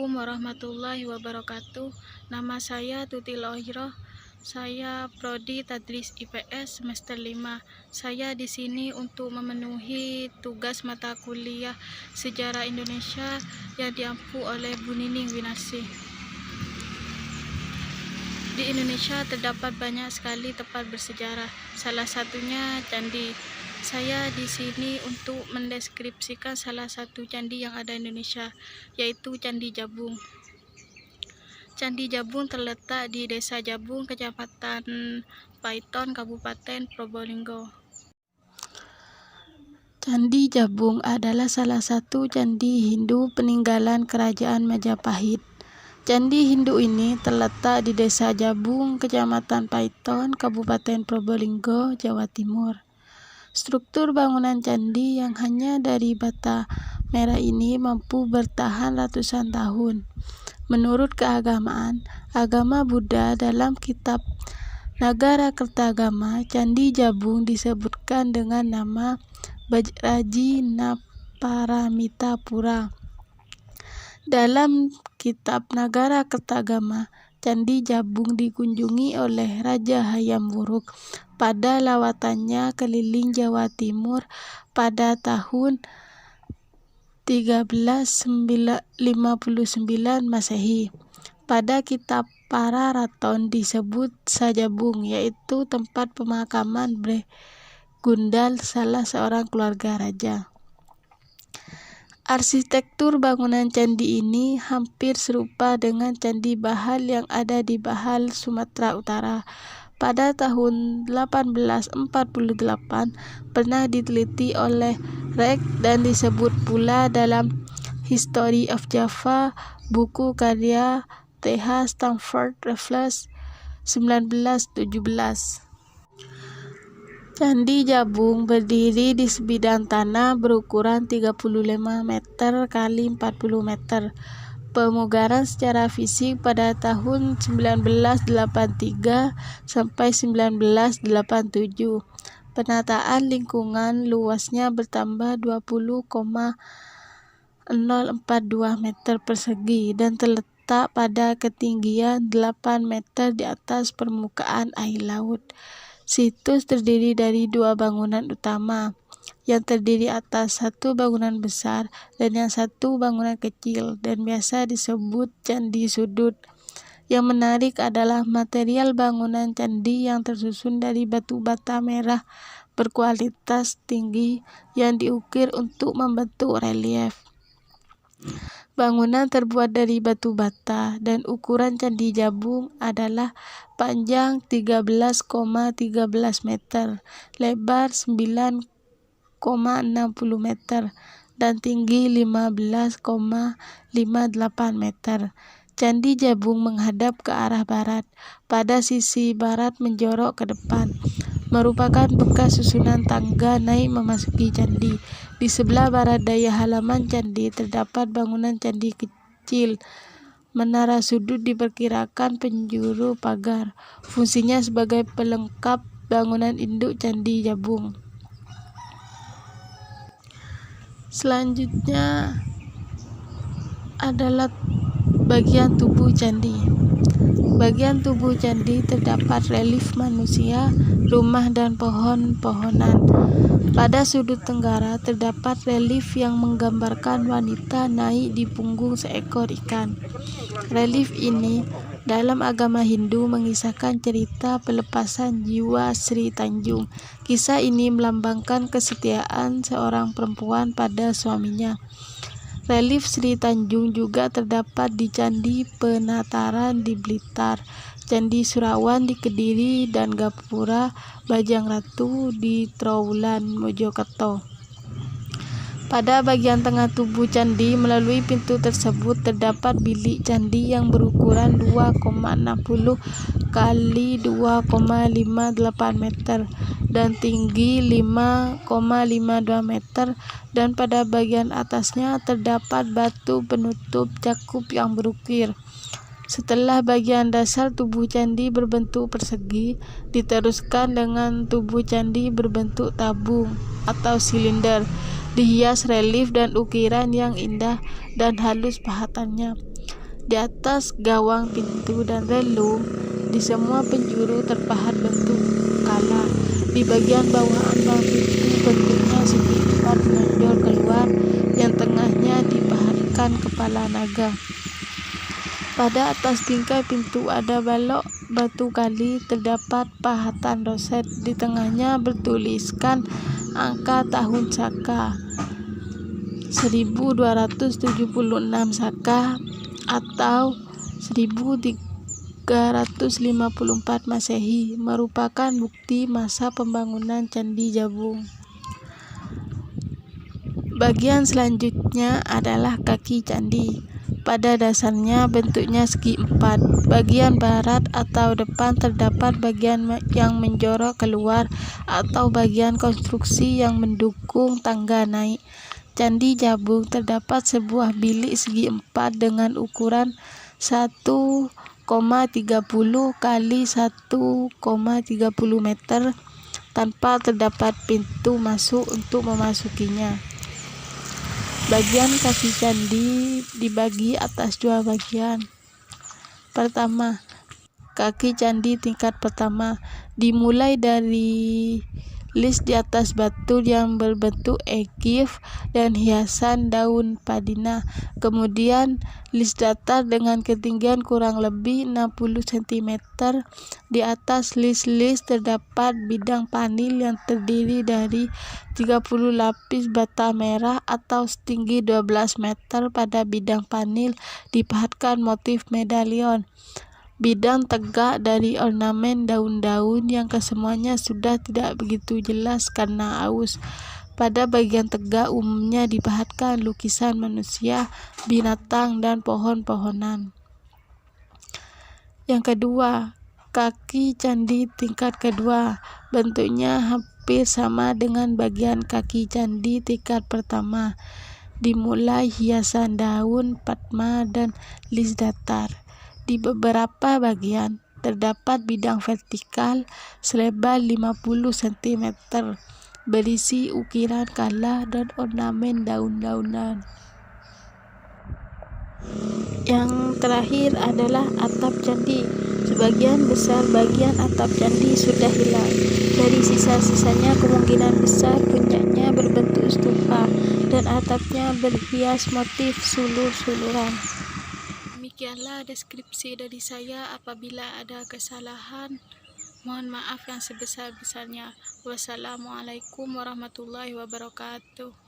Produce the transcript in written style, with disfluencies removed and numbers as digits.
Assalamualaikum warahmatullahi wabarakatuh. Nama saya Tuti Lohiro. Saya prodi Tadris IPS semester 5. Saya di sini untuk memenuhi tugas mata kuliah Sejarah Indonesia yang diampu oleh Bu Nining Winarsi. Di Indonesia terdapat banyak sekali tempat bersejarah. Salah satunya candi. Saya di sini untuk mendeskripsikan salah satu candi yang ada di Indonesia, yaitu Candi Jabung. Candi Jabung terletak di Desa Jabung, Kecamatan Paiton, Kabupaten Probolinggo. Candi Jabung adalah salah satu candi Hindu peninggalan Kerajaan Majapahit. Candi Hindu ini terletak di Desa Jabung, Kecamatan Paiton, Kabupaten Probolinggo, Jawa Timur. Struktur bangunan candi yang hanya dari bata merah ini mampu bertahan ratusan tahun. Menurut keagamaan, agama Buddha, dalam kitab Nagarakertagama, Candi Jabung disebutkan dengan nama Vajrajineyaparamita-pura. Dalam kitab Nagarakertagama, Candi Jabung dikunjungi oleh Raja Hayam Wuruk pada lawatannya keliling Jawa Timur pada tahun 1359 Masehi. Pada kitab Pararaton disebut Sajabung, yaitu tempat pemakaman Gundal, salah seorang keluarga raja. Arsitektur bangunan candi ini hampir serupa dengan Candi Bahal yang ada di Bahal, Sumatera Utara. Pada tahun 1848 pernah diteliti oleh Reck dan disebut pula dalam History of Java, buku karya Th. Stamford Raffles 1917. Candi Jabung berdiri di sebidang tanah berukuran 35 meter x 40 meter. Pemugaran secara fisik pada tahun 1983 sampai 1987. Penataan lingkungan luasnya bertambah 20,042 meter persegi dan terletak pada ketinggian 8 meter di atas permukaan air laut. Situs terdiri dari dua bangunan utama, yang terdiri atas satu bangunan besar dan yang satu bangunan kecil, dan biasa disebut candi sudut. Yang menarik adalah material bangunan candi yang tersusun dari batu bata merah berkualitas tinggi yang diukir untuk membentuk relief. Bangunan terbuat dari batu bata dan ukuran Candi Jabung adalah panjang 13,13 meter, lebar 9,60 meter, dan tinggi 15,58 meter. Candi Jabung menghadap ke arah barat, pada sisi barat menjorok ke depan, merupakan bekas susunan tangga naik memasuki candi. Di sebelah barat daya halaman candi terdapat bangunan candi kecil. Menara sudut diperkirakan penjuru pagar, fungsinya sebagai pelengkap bangunan induk Candi Jabung. Selanjutnya adalah bagian tubuh candi. Bagian tubuh candi terdapat relief manusia, rumah, dan pohon-pohonan. Pada sudut tenggara terdapat relief yang menggambarkan wanita naik di punggung seekor ikan. Relief ini dalam agama Hindu mengisahkan cerita pelepasan jiwa Sri Tanjung. Kisah ini melambangkan kesetiaan seorang perempuan pada suaminya. Relief Sri Tanjung juga terdapat di Candi Penataran di Blitar, Candi Surawan di Kediri, dan Gapura Bajang Ratu di Trowulan, Mojokerto. Pada bagian tengah tubuh candi, melalui pintu tersebut terdapat bilik candi yang berukuran 2,60 kali 2,58 meter dan tinggi 5,52 meter, dan pada bagian atasnya terdapat batu penutup cakup yang berukir. Setelah bagian dasar tubuh candi berbentuk persegi, diteruskan dengan tubuh candi berbentuk tabung atau silinder, dihias relief dan ukiran yang indah dan halus pahatannya. Di atas gawang pintu dan relung, di semua penjuru terpahat bentuk kala. Di bagian bawah ambang pintu bentuknya segi empat menonjol keluar, yang tengahnya dipahatkan kepala naga. Pada atas bingkai pintu ada balok batu kali, terdapat pahatan roset. Di tengahnya bertuliskan angka tahun Saka 1276 Saka atau 1354 Masehi, merupakan bukti masa pembangunan Candi Jabung. Bagian selanjutnya adalah kaki candi. Pada dasarnya bentuknya segi empat. Bagian barat atau depan terdapat bagian yang menjorok keluar atau bagian konstruksi yang mendukung tangga naik. Candi Jabung terdapat sebuah bilik segi empat dengan ukuran 1,30 kali 1,30 meter tanpa terdapat pintu masuk untuk memasukinya. Bagian kaki candi dibagi atas dua bagian. Pertama, kaki candi tingkat pertama dimulai dari list di atas batu yang berbentuk ekif dan hiasan daun padina. Kemudian list datar dengan ketinggian kurang lebih 60 cm. Di atas list terdapat bidang panil yang terdiri dari 30 lapis bata merah atau setinggi 12 meter. Pada bidang panil dipahatkan motif medalion. Bidang tegak dari ornamen daun-daun yang kesemuanya sudah tidak begitu jelas karena aus. Pada bagian tegak umumnya dipahatkan lukisan manusia, binatang, dan pohon-pohonan. Yang kedua, kaki candi tingkat kedua. Bentuknya hampir sama dengan bagian kaki candi tingkat pertama. Dimulai hiasan daun, padma, dan list datar. Di beberapa bagian terdapat bidang vertikal selebar 50 cm berisi ukiran kala dan ornamen daun-daunan. Yang terakhir adalah atap candi. Sebagian besar bagian atap candi sudah hilang. Dari sisa-sisanya kemungkinan besar puncaknya berbentuk stupa dan atapnya berhias motif sulur-suluran. Demikianlah deskripsi dari saya. Apabila ada kesalahan, mohon maaf yang sebesar-besarnya. Wassalamualaikum warahmatullahi wabarakatuh.